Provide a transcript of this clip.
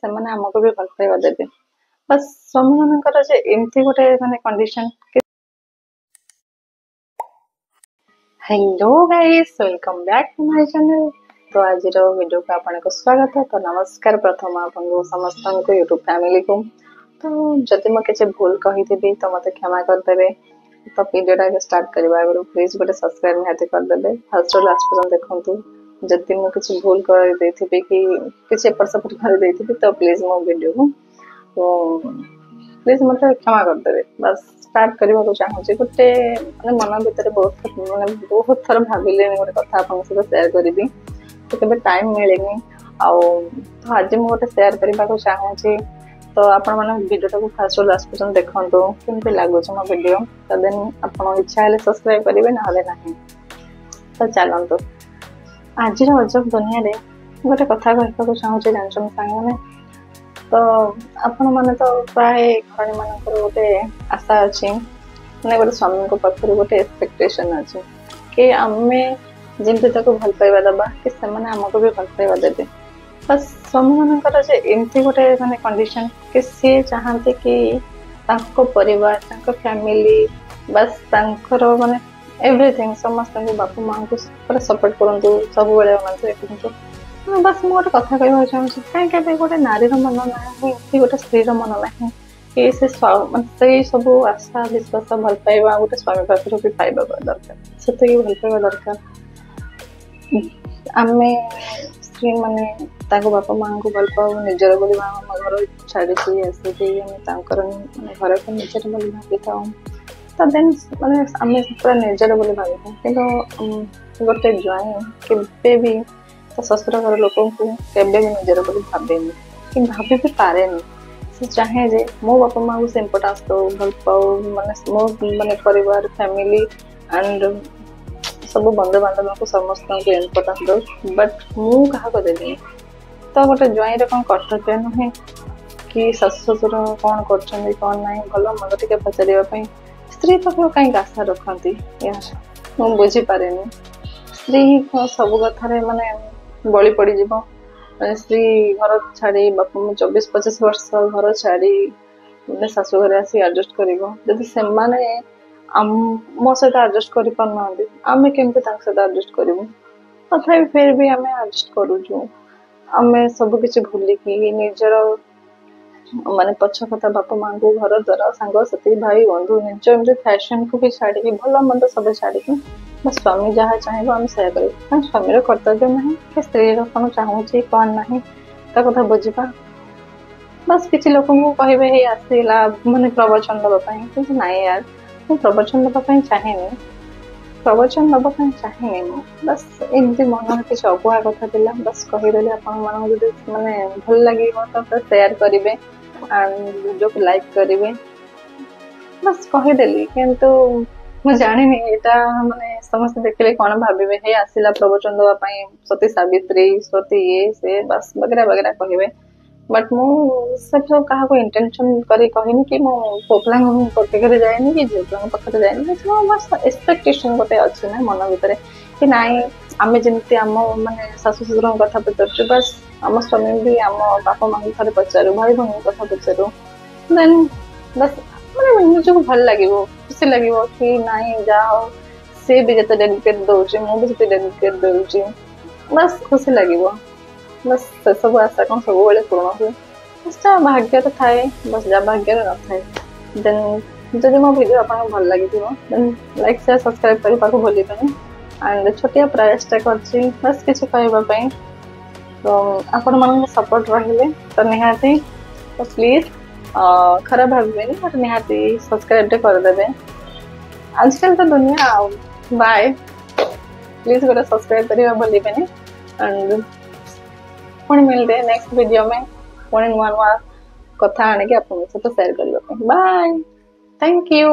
ସେମାନେ ଆମକୁ ବି ଭଲ ପାଇବା ଦେବେ। ବାସ୍ ସ୍ୱାମୀ ମାନଙ୍କର ଯେ ଏମିତି ଗୋଟେ ମାନେ କଣ୍ଡିସନ କି hello guys welcome back to my channel. तो आज वीडियो को आपको स्वागत। तो नमस्कार प्रथम आपको समस्त यूट्यूब फैमिली को। तो जदि मैं किसी भूल कही तो मत क्षमा करदे। तो वीडियोटा स्टार्ट करने आगे प्लीज गोटे सब्सक्राइब निहाती करदे। फर्स्ट लास्ट पर्यंत देखूँ। जदि मुझे किसी भूल कर कि किसी एपट सेपट कर तो प्लीज मो वीडियो को तो प्लीज मत क्षमा करदे। बस स्टार्ट करने को चाहूँगी गोटे मन भर बहुत थर भाविले गोटे कथा आप सहित सेयार करी तो केवे टाइम मिले तो आज मुझे गोटे सेयार करने को चाहूँगी। तो आपण मैंने वीडियो को फास्ट लास्ट पर्यंत देखो केमती लगुच मो वीडियो तो देन आप इच्छा है सब्सक्राइब करेंगे ना ना। तो चलतु आज अजब दुनिया रे गोटे कथा कहना चाहूँगी जान सांग मैंने। तो आपण मैंने तो प्राय घर मानकर गोटे आशा अच्छी मैंने गोटे स्वामी पाखर गोटे एक्सपेक्टेशन अच्छी कि आमे जमी ताको भल पाइबा दबा कि सेमाने हमको भी भल पाइबा देबे। बस स्वामी मानकर जे एमती गोटे माने कंडीशन कि सी चाहते कि ताको परिवार ताको फैमिली बस तांकर माने एवरीथिंग समस्त बापा माँ को पूरा सपोर्ट करंतु सब बेले मानते। बस मु गोटे कथा कहना चाहूँगी कहीं गोटे नारीर मन ना कि गोटे स्त्रीर मन ना कि से सब आशा विश्वास भल पाइबा गोटे स्वामी पाखर भी पाइबा दरकार से भल पाइबा दरकार। आमे स्त्री माने बापा माँ को भल पाऊ निजर बोली घर छाड़ी आसिकी घर को निजर बोली भावी था तो देन माने आमे पूरा निजर बोली भावी कि गोटे ज्वाइन के भी तो ससुर घर लोक केवे भी निजर बोली भावेनि कि भाभी भी पारे से चाहे जे मो बापा माँ को से इम्पोर्टान्स दो भल पाऊ माने मो माने परिवार फैमिली एंड सब बंधु बांधव को समस्त को इम्पोर्टान्स दो बट मु क्या देनी। तो गोटे ज्वाइन कौन कर्तव्य नुहे कि ससु ससुर कौन कर कौन ना भल मंद टे पचारे स्त्री पाखे कहीं आशा रखती मुझे बुझीपारे स्त्री सब कथार माने बलि पड़ स्त्री घर छाड़ी बापा 24-25 वर्ष घर छाड़ी मैंने शाशु घर आसी एडजस्ट कर से मो सहित एडजस्ट कर आमे केमती सहित एडजस्ट करूँ तथा फिर भी आमे एडजस्ट करूँ आमे सब किसी भूलिकी निजर माने पछ कथा बापा माँ को घर द्वारा सांग साथी भाई बंधु निज एमती फैशन को भी छाड़ी भल मंद सब छाड़ी बस स्वामी जहाँ चाहे आम से स्वामी कर्तव्य ना कि स्त्री कौन चाहूँगी कौन ना ता कथा बुझा। बस किसी लोक कहे आसला माने प्रवचन दवापाई कि ना यार मुझे प्रवचन दवापाई चाहेनी प्रवचन दवापाई चाहेनी बस एमती मन किसी अगुआ कथा था बस कहीदेली आपण माने भल लगे तो शेयर करेंगे एंड वीडियो को लाइक करेंगे बस कहीदेली किंतु मैं जानी यहाँ माने समस्त देखले कौन भावे हे आसला प्रवचन दवापाई सती सावित्री सती ये से बस वगैरह वगैरह कहे बट मु सब क्या इंटेंशन करी कहनी कि मो पोपला पाखे जाए कि झील पाखे जाए बस एक्सपेक्टेशन गोटे अच्छी ना मन भर कि नाई आमे जमी आम माने शाशु ससुर कथा पचार बस आम स्वामी भी आम बापा माँ को थे पचारू भाई भौणी कथा पचारू देन बस मैंने निजक भल लगे खुशी लगे कि नाई जा सी भी जिते डेडिकेट दौर मुझे डेडिकेट दूसरी बस खुशी लगे बस से सब आशा कौन सब बेले पूर्ण हुए बस जहाँ भाग्य तो थाए बस जहाँ भाग्य न थाए देन जब मो वीडियो आपको भल लगी देन लाइक शेयर सब्सक्राइब करने को भूलिबेनि एंड छोटिया प्रयासटा कर बस किसी कहवाई तो आपण मन सपोर्ट रहिले तो निहाती तो प्लीज खराब भावेनि बट निहाती सब्सक्राइब करदे आजकल तो दुनिया बाय प्लीज गोटे सब्सक्राइब करने भूलिबेनि एंड पुणी मिलते नेक्स्ट वीडियो में पुणी नुआ नुआ कथा आने आप सहित शेयर करने बाय थैंक यू।